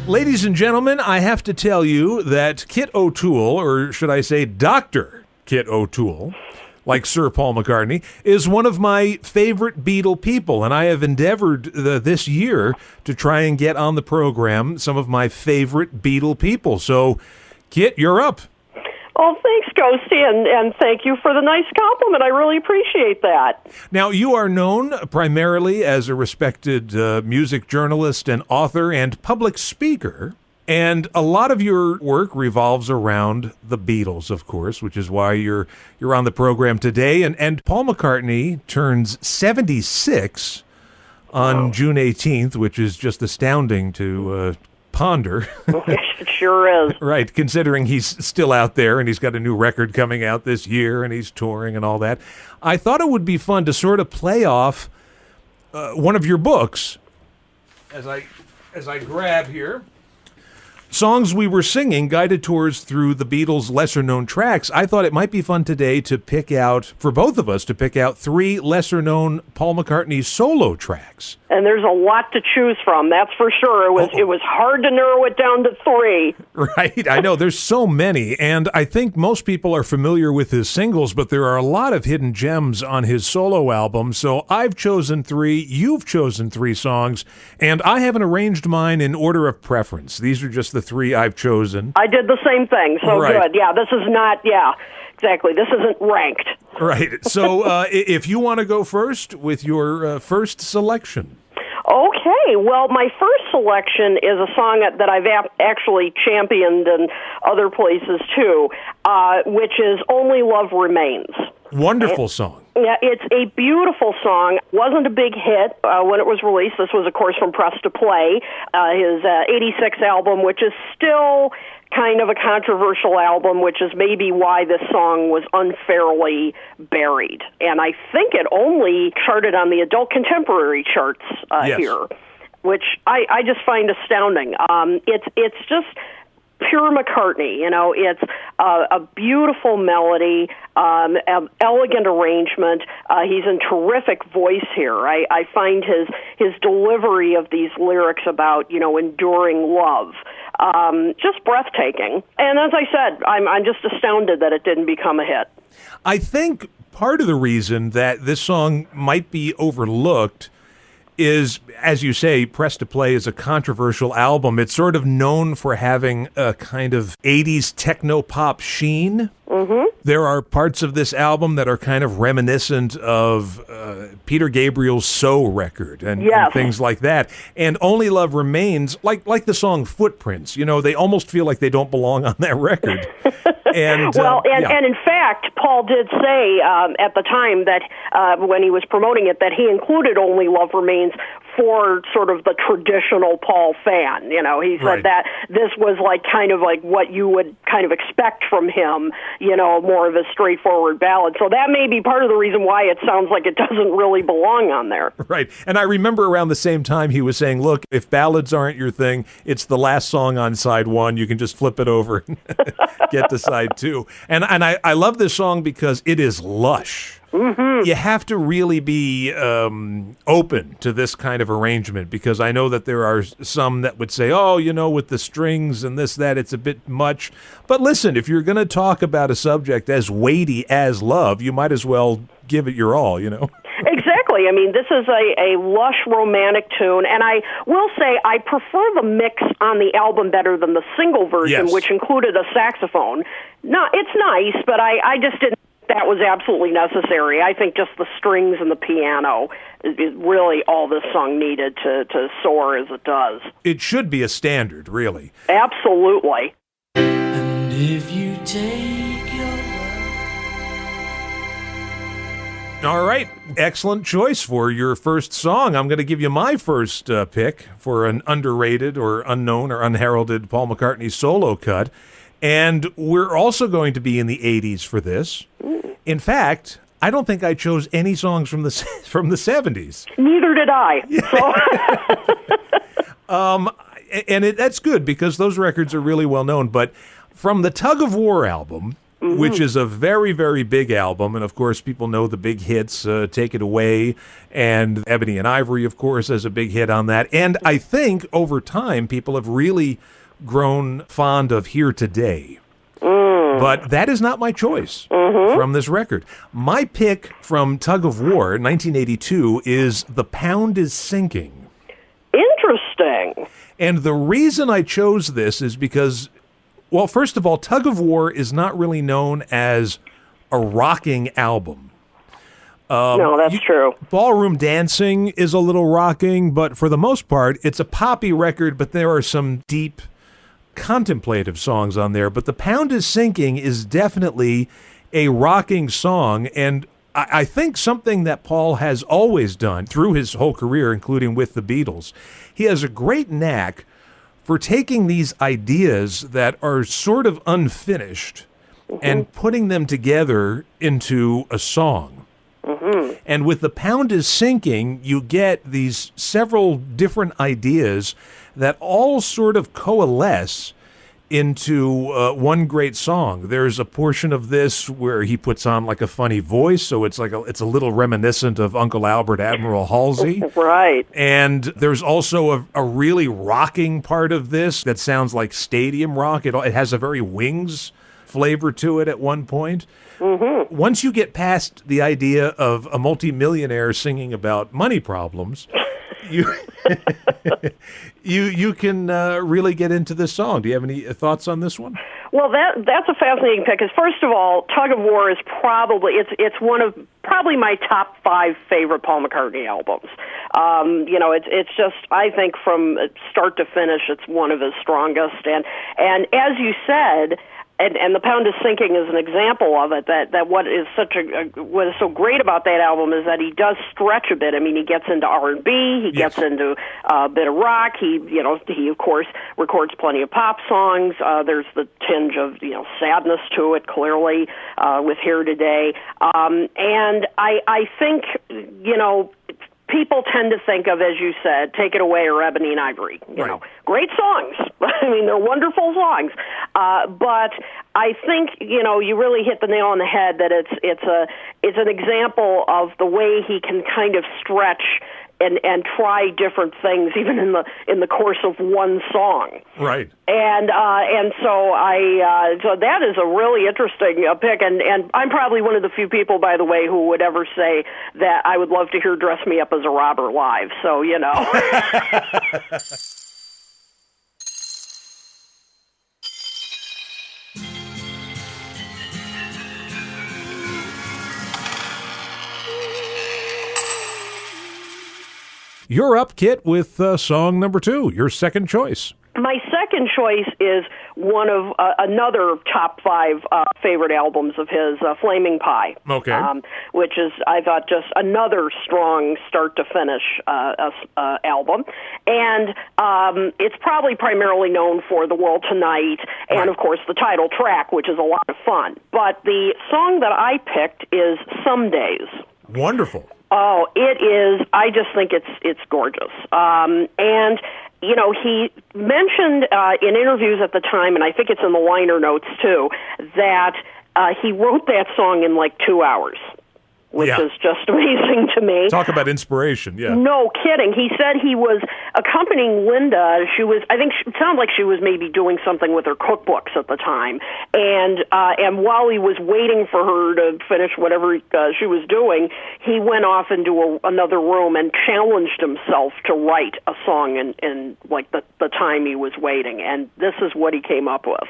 Ladies and gentlemen, I have to tell you that Kit O'Toole, or should I say Dr. Kit O'Toole, like Sir Paul McCartney, is one of my favorite Beatle people, and I have endeavored this year to try and get on the program some of my favorite Beatle people. So, Kit, you're up. Oh, thanks, Ghosty, and thank you for the nice compliment. I really appreciate that. Now, you are known primarily as a respected music journalist and author and public speaker, and a lot of your work revolves around the Beatles, of course, which is why you're on the program today. And Paul McCartney turns 76 on June 18th, which is just astounding to ponder. It sure is. Right, considering he's still out there and he's got a new record coming out this year and he's touring and all that. I thought it would be fun to sort of play off one of your books as I grab here. Songs We Were Singing, Guided Tours Through the Beatles' Lesser-Known Tracks. I thought it might be fun today to pick out, for both of us, to pick out 3 lesser-known Paul McCartney solo tracks. And there's a lot to choose from, that's for sure. It was hard to narrow it down to 3. Right, I know, there's so many, and I think most people are familiar with his singles, but there are a lot of hidden gems on his solo album, so I've chosen 3, you've chosen 3 songs, and I haven't arranged mine in order of preference. These are just the 3 I've chosen. I did the same thing, so right. Good. Yeah, this is not, exactly. This isn't ranked. Right. So if you want to go first with your first selection. Okay. Well, my first selection is a song that I've actually championed in other places, too, which is Only Love Remains. Wonderful song. Yeah, it's a beautiful song. Wasn't a big hit when it was released. This was, of course, from Press to Play, his 86 album, which is still kind of a controversial album, which is maybe why this song was unfairly buried. And I think it only charted on the adult contemporary charts yes. here, which I just find astounding. It's just pure McCartney, it's a beautiful melody, elegant arrangement. He's in terrific voice here. I find his delivery of these lyrics about, enduring love, just breathtaking. And as I said, I'm just astounded that it didn't become a hit. I think part of the reason that this song might be overlooked is, as you say, Press to Play is a controversial album. It's sort of known for having a kind of 80s techno-pop sheen. Mm-hmm. There are parts of this album that are kind of reminiscent of Peter Gabriel's So record and things like that. And Only Love Remains, like the song Footprints, they almost feel like they don't belong on that record. And in fact, Paul did say at the time that when he was promoting it that he included Only Love Remains for sort of the traditional Paul fan. He said that this was kind of like what you would kind of expect from him, more of a straightforward ballad. So that may be part of the reason why it sounds like it doesn't really belong on there. Right. And I remember around the same time he was saying, look, if ballads aren't your thing, it's the last song on side 1. You can just flip it over and get to side 2. And I love this song because it is lush. Mm-hmm. You have to really be open to this kind of arrangement, because I know that there are some that would say, with the strings and this, that, it's a bit much. But listen, if you're going to talk about a subject as weighty as love, you might as well give it your all, Exactly. I mean, this is a lush romantic tune, and I will say I prefer the mix on the album better than the single version, which included a saxophone. No, it's nice, but I just didn't. That was absolutely necessary. I think just the strings and the piano is really all this song needed to soar as it does. It should be a standard, really. Absolutely. And if you take your... All right. Excellent choice for your first song. I'm going to give you my first pick for an underrated or unknown or unheralded Paul McCartney solo cut. And we're also going to be in the 80s for this. In fact, I don't think I chose any songs from the 70s. Neither did I. So. That's good, because those records are really well known. But from the Tug of War album, which is a very, very big album. And, of course, people know the big hits, Take It Away, and Ebony and Ivory, of course, has a big hit on that. And I think over time, people have really grown fond of Here Today. But that is not my choice from this record. My pick from Tug of War, 1982, is The Pound is Sinking. Interesting. And the reason I chose this is because, well, first of all, Tug of War is not really known as a rocking album. No, that's true. Ballroom Dancing is a little rocking, but for the most part, it's a poppy record, but there are some deep contemplative songs on there. But The Pound is Sinking is definitely a rocking song, and I think something that Paul has always done through his whole career, including with the Beatles. He has a great knack for taking these ideas that are sort of unfinished and putting them together into a song. And with The Pound is Sinking, you get these several different ideas that all sort of coalesce into one great song. There's a portion of this where he puts on like a funny voice, so it's like it's a little reminiscent of Uncle Albert Admiral Halsey. Right. And there's also a really rocking part of this that sounds like stadium rock. It has a very Wings flavor to it at one point. Once you get past the idea of a multimillionaire singing about money problems, you you can really get into this song. Do you have any thoughts on this one? Well, that's a fascinating pick. Because first of all, Tug of War is probably it's one of probably my top 5 favorite Paul McCartney albums. It's just, I think from start to finish, it's one of his strongest. And as you said. And The Pound is Sinking is an example of it. That what is what is so great about that album is that he does stretch a bit. I mean, he gets into R&B, he gets into a bit of rock. He of course records plenty of pop songs. There's the tinge of sadness to it clearly with Here Today. And I think people tend to think of, as you said, Take It Away or Ebony and Ivory. You know, great songs. I mean, they're wonderful songs. But I think you really hit the nail on the head that it's an example of the way he can kind of stretch and try different things even in the course of one song. Right. And so that is a really interesting pick, and I'm probably one of the few people, by the way, who would ever say that I would love to hear "Dress Me Up as a Robber" live. So You're up, Kit, with song number 2, your second choice. My second choice is one of another top 5 favorite albums of his, Flaming Pie. Okay. Which is, I thought, just another strong start-to-finish album. And it's probably primarily known for The World Tonight and, of course, the title track, which is a lot of fun. But the song that I picked is Some Days. Wonderful. Oh, it is. I just think it's gorgeous. And he mentioned in interviews at the time, and I think it's in the liner notes too, that he wrote that song in like 2 hours, which is just amazing to me. Talk about inspiration, yeah. No kidding. He said he was accompanying Linda. I think it sounded like she was maybe doing something with her cookbooks at the time. And while he was waiting for her to finish whatever she was doing, he went off into another room and challenged himself to write a song in like the time he was waiting. And this is what he came up with.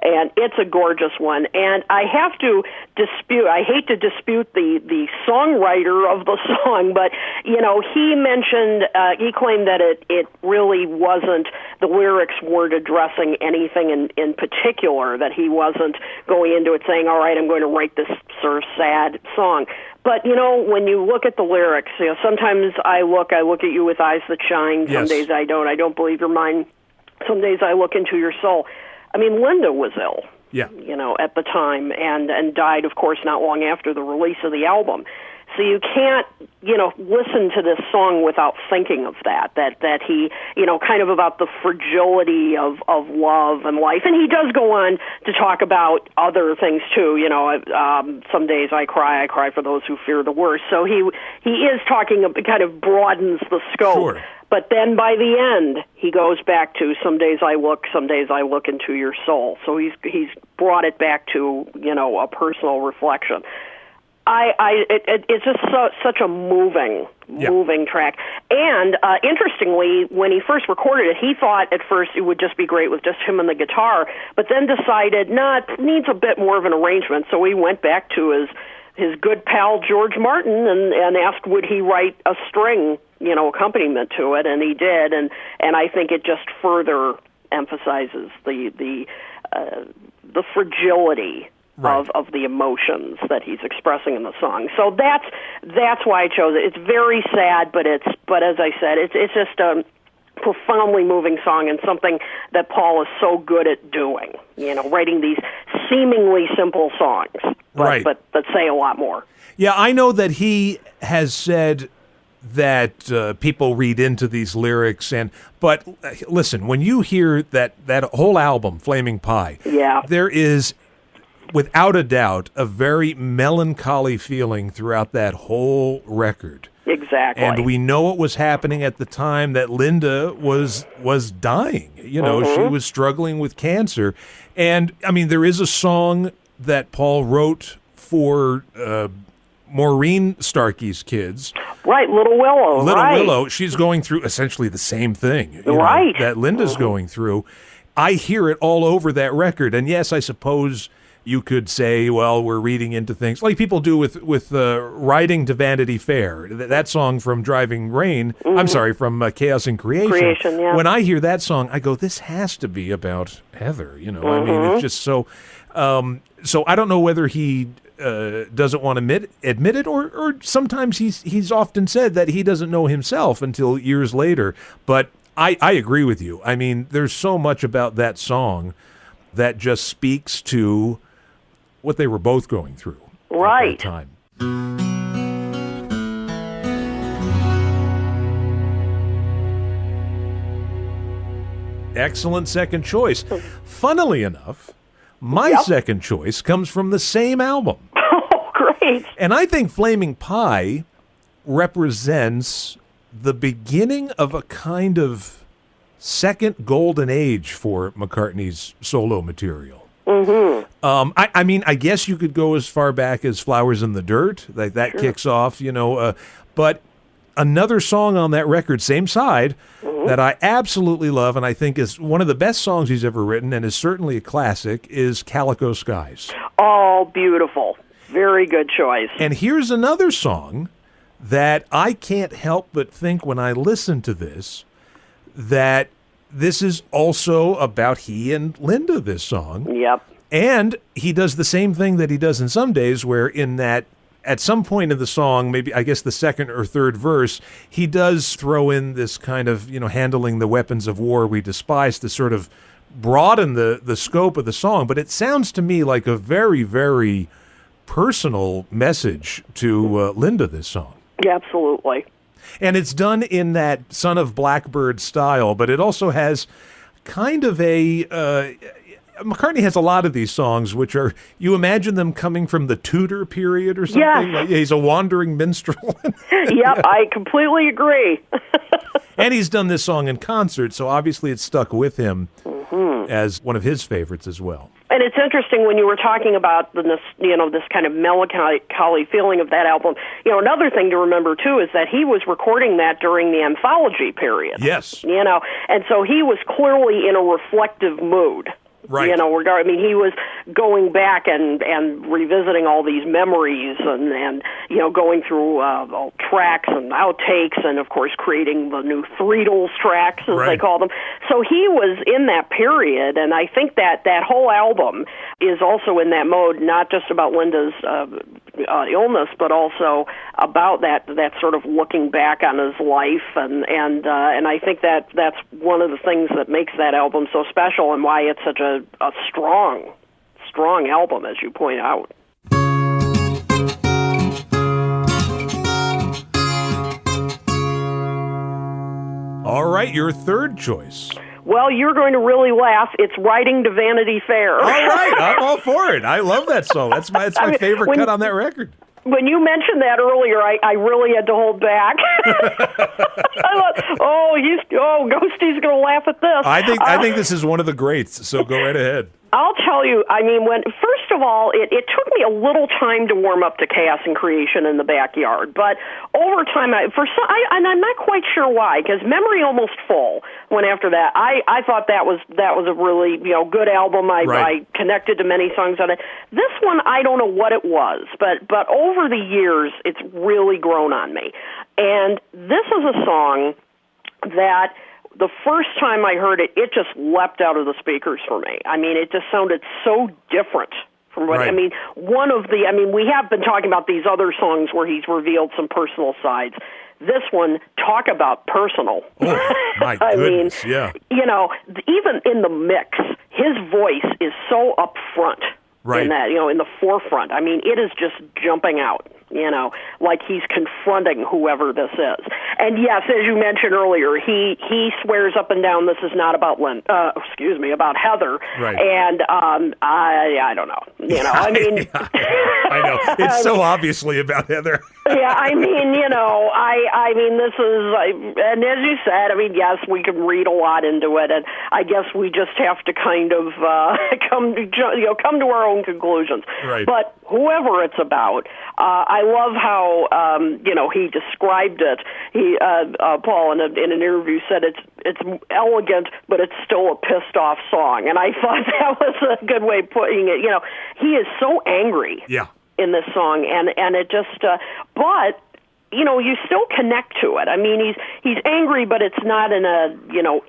And it's a gorgeous one. And I have to I hate to dispute the songwriter of the song, but, he mentioned, he claimed that it really wasn't, the lyrics weren't addressing anything in particular, that he wasn't going into it saying, all right, I'm going to write this sort of sad song. But, when you look at the lyrics, sometimes I look at you with eyes that shine, some days I don't believe your mind, some days I look into your soul. I mean, Linda was ill, at the time, and died, of course, not long after the release of the album. So you can't, listen to this song without thinking of that he, kind of about the fragility of love and life. And he does go on to talk about other things too. Some days I cry for those who fear the worst. So he is talking, kind of broadens the scope. Sure. But then by the end, he goes back to some days I look into your soul. So he's brought it back to, a personal reflection. It's just such a moving track. And interestingly, when he first recorded it, he thought at first it would just be great with just him and the guitar, but then decided, it needs a bit more of an arrangement. So he went back to his good pal George Martin and asked would he write a string, accompaniment to it, and he did. And I think it just further emphasizes the fragility. Right. Of the emotions that he's expressing in the song. So that's why I chose it. It's very sad, but as I said, it's just a profoundly moving song and something that Paul is so good at doing. Writing these seemingly simple songs, but say a lot more. Yeah, I know that he has said that people read into these lyrics, but listen, when you hear that whole album, Flaming Pie, there is, without a doubt, a very melancholy feeling throughout that whole record. Exactly. And we know it was happening at the time that Linda was dying. She was struggling with cancer. And, I mean, there is a song that Paul wrote for Maureen Starkey's kids. Right, Little Willow. Willow, she's going through essentially the same thing that Linda's going through. I hear it all over that record. And, yes, I suppose you could say, well, we're reading into things like people do with Riding to Vanity Fair. That song from Driving Rain, I'm sorry, from Chaos and Creation. Yeah. When I hear that song, I go, this has to be about Heather. I mean, it's just so. So I don't know whether he doesn't want to admit it, or sometimes he's often said that he doesn't know himself until years later. But I agree with you. I mean, there's so much about that song that just speaks to what they were both going through at that time. Excellent second choice. Funnily enough, my second choice comes from the same album. Oh, great. And I think Flaming Pie represents the beginning of a kind of second golden age for McCartney's solo material. I mean, I guess you could go as far back as Flowers in the Dirt. That kicks off, but another song on that record, same side, that I absolutely love and I think is one of the best songs he's ever written and is certainly a classic, is Calico Skies. Oh, beautiful. Very good choice. And here's another song that I can't help but think when I listen to this, that this is also about he and Linda, this song. Yep. And he does the same thing that he does in Some Days, where in that, at some point in the song, maybe I guess the second or third verse, he does throw in this kind of, handling the weapons of war we despise to sort of broaden the scope of the song. But it sounds to me like a very, very personal message to Linda, this song. Yeah, absolutely. And it's done in that Son of Blackbird style, but it also has kind of a... McCartney has a lot of these songs, which are, you imagine them coming from the Tudor period or something? Yes. Like, he's a wandering minstrel. Yep, I completely agree. And he's done this song in concert, so obviously it's stuck with him as one of his favorites as well. And it's interesting when you were talking about this kind of melancholy feeling of that album. Another thing to remember too is that he was recording that during the anthology period. Yes. And so he was clearly in a reflective mood. Right. He was going back and revisiting all these memories and going through all tracks and outtakes and, of course, creating the new Threedles tracks, as they call them. So he was in that period, and I think that whole album is also in that mode, not just about Linda's illness, but also about that sort of looking back on his life, and I think that's one of the things that makes that album so special and why it's such a strong album, as you point out. All right, your third choice. Well, you're going to really laugh. It's Riding to Vanity Fair. All right, I'm all for it. I love that song. That's my favorite cut on that record. When you mentioned that earlier, I really had to hold back. I thought, Ghosty's going to laugh at this. I think this is one of the greats, so go right ahead. I'll tell you, first of all, it took me a little time to warm up to Chaos and Creation in the Backyard, but over time, and I'm not quite sure why, because Memory Almost Full went after that. I thought that was a really good album. I connected to many songs on it. This one, I don't know what it was, but over the years, it's really grown on me. And this is a song that the first time I heard it, it just leapt out of the speakers for me. I mean, it just sounded so different from what, right. We have been talking about these other songs where he's revealed some personal sides. This one, talk about personal. Oh, my goodness, yeah. Even in the mix, his voice is so up front. Right. In that, in the forefront. I mean, it is just jumping out, like he's confronting whoever this is. And yes, as you mentioned earlier, he swears up and down this is not about about Heather. Right. And I don't know. I mean, I know. It's so obviously about Heather. Yeah, I mean, this is, and as you said, yes, we can read a lot into it, and I guess we just have to kind of come to our own conclusions. Right. But whoever it's about, I love how he described it. Paul in an interview said it's elegant, but it's still a pissed off song, and I thought that was a good way of putting it. He is so angry. Yeah. In this song, and it just, but you still connect to it. I mean, he's angry, but it's not in a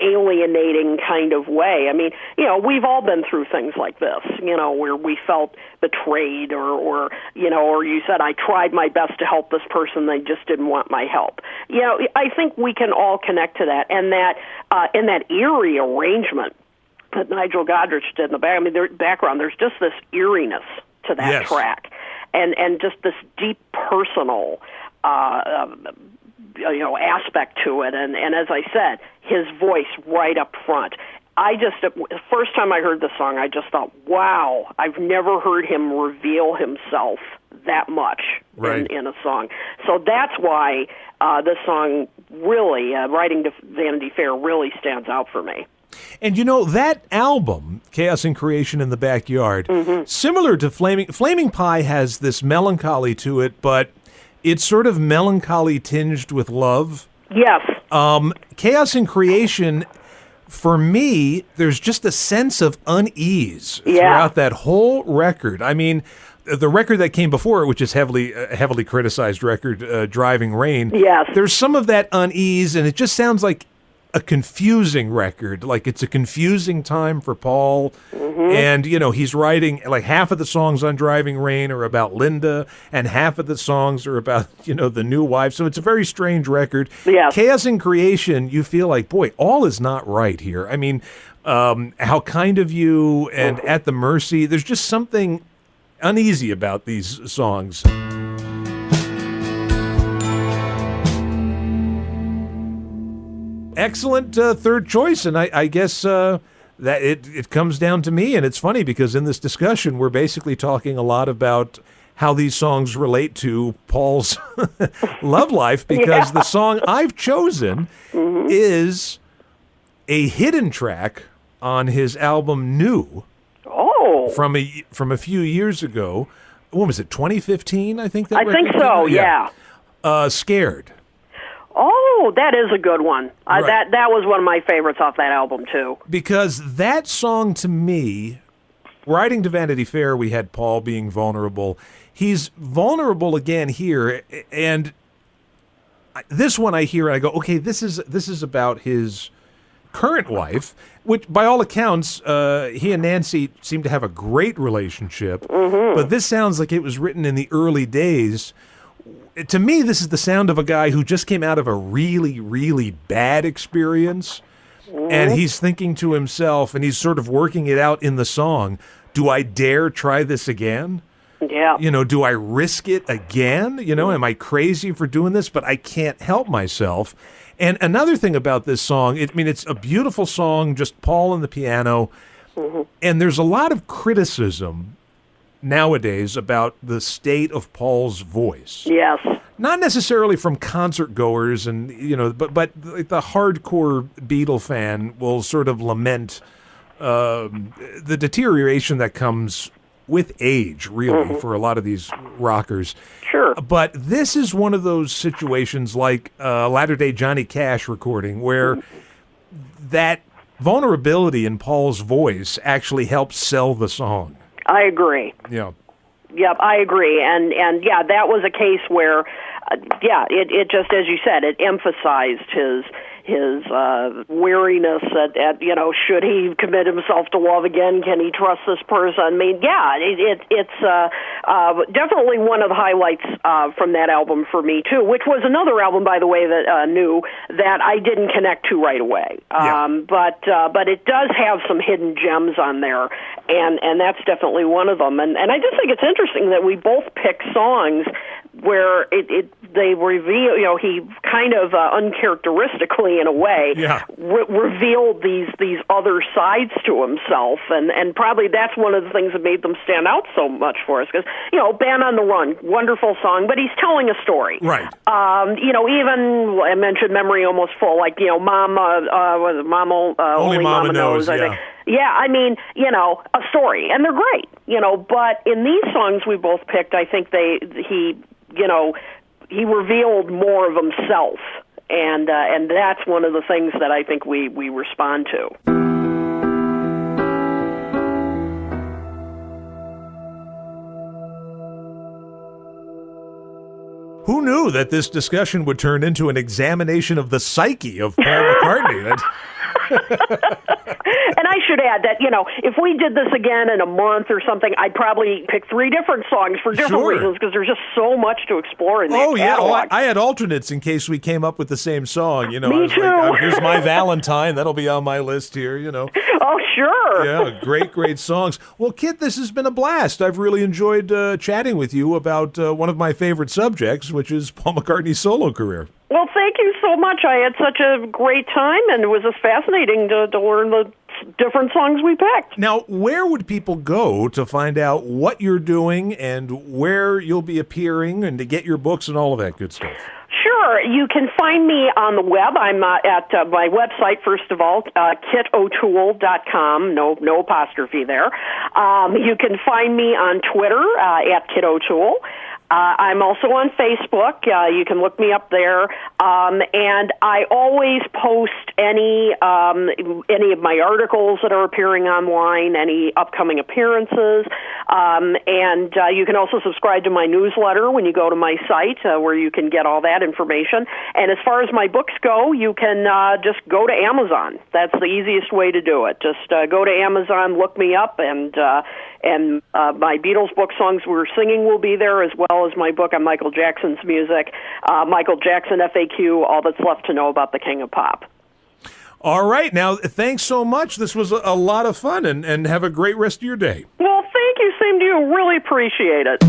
alienating kind of way. I mean, we've all been through things like this, where we felt betrayed, or you said I tried my best to help this person, they just didn't want my help. I think we can all connect to that, and that in that eerie arrangement that Nigel Godrich did in the background, there's just this eeriness to that yes. track. And just this deep personal, aspect to it. And as I said, his voice right up front. The first time I heard the song, I just thought, wow, I've never heard him reveal himself that much in a song. So that's why this song really, Riding to Vanity Fair, really stands out for me. And that album, Chaos and Creation in the Backyard, mm-hmm. similar to Flaming Pie has this melancholy to it, but it's sort of melancholy tinged with love. Yes. Chaos and Creation, for me, there's just a sense of unease throughout that whole record. I mean, the record that came before it, which is heavily criticized record, Driving Rain, yes. There's some of that unease, and it just sounds like a confusing record, like it's a confusing time for Paul, mm-hmm. and he's writing like half of the songs on Driving Rain are about Linda, and half of the songs are about the new wife. So it's a very strange record. Yeah. Chaos and Creation, you feel like, boy, all is not right here. I mean, How Kind of You and At the Mercy. There's just something uneasy about these songs. Excellent third choice, and I guess that it comes down to me, and it's funny because in this discussion we're basically talking a lot about how these songs relate to Paul's love life, because the song I've chosen mm-hmm. is a hidden track on his album New. Oh, from a few years ago. When was it? 2015, I think. I think so. Yeah. Scared. Oh, that is a good one. Right. That was one of my favorites off that album, too. Because that song, to me, Riding to Vanity Fair, we had Paul being vulnerable. He's vulnerable again here, and this one I hear, and I go, okay, this is about his current wife, which by all accounts, he and Nancy seem to have a great relationship, mm-hmm. but this sounds like it was written in the early days. To me, this is the sound of a guy who just came out of a really, really bad experience, mm-hmm. and he's thinking to himself, and he's sort of working it out in the song, do I dare try this again? Yeah. Do I risk it again? Am I crazy for doing this? But I can't help myself. And another thing about this song, it's a beautiful song, just Paul and the piano, and there's a lot of criticism nowadays about the state of Paul's voice. Yes. Not necessarily from concert goers, and but the hardcore Beatle fan will sort of lament the deterioration that comes with age, really, for a lot of these rockers. Sure. But this is one of those situations like Latter-day Johnny Cash recording where that vulnerability in Paul's voice actually helps sell the song. I agree. Yeah. Yep, I agree. And yeah, that was a case where, it just, as you said, it emphasized his weariness at should he commit himself to love again? Can he trust this person? I mean, yeah, it's definitely one of the highlights from that album for me too, which was another album, by the way, that new that I didn't connect to right away. But it does have some hidden gems on there, and that's definitely one of them. And I just think it's interesting that we both pick songs where they reveal, he kind of uncharacteristically in a way revealed these other sides to himself, and probably that's one of the things that made them stand out so much for us, because Band on the Run, wonderful song, but he's telling a story, right? Even I mentioned Memory Almost Full, like Mama, Only Mama Knows, I think. Yeah, I mean, a story, and they're great, but in these songs we both picked, I think he revealed more of himself, and that's one of the things that I think we respond to. Who knew that this discussion would turn into an examination of the psyche of Paul McCartney? And I should add that, if we did this again in a month or something, I'd probably pick 3 different songs for different reasons, because there's just so much to explore in that catalog. I had alternates in case we came up with the same song. Me Like, too. here's My Valentine. That'll be on my list here, Oh, sure. Yeah, great songs. Well, Kit, this has been a blast. I've really enjoyed chatting with you about one of my favorite subjects, which is Paul McCartney's solo career. Well, thank you so much. I had such a great time, and it was just fascinating to learn the different songs we picked. Now, where would people go to find out what you're doing and where you'll be appearing and to get your books and all of that good stuff? Sure. You can find me on the web. I'm at my website, first of all, kitotoole.com, no apostrophe there. You can find me on Twitter at Kit O'Toole. I'm also on Facebook. You can look me up there. And I always post any of my articles that are appearing online, any upcoming appearances. And you can also subscribe to my newsletter when you go to my site, where you can get all that information. And as far as my books go, you can just go to Amazon. That's the easiest way to do it. Just go to Amazon, look me up, and my Beatles book, Songs We're Singing, will be there, as well as my book on Michael Jackson's music, Michael Jackson FAQ, All That's Left to Know About the King of Pop. All right. Now, thanks so much. This was a lot of fun, and have a great rest of your day. Well, thank you. Same to you. Really appreciate it.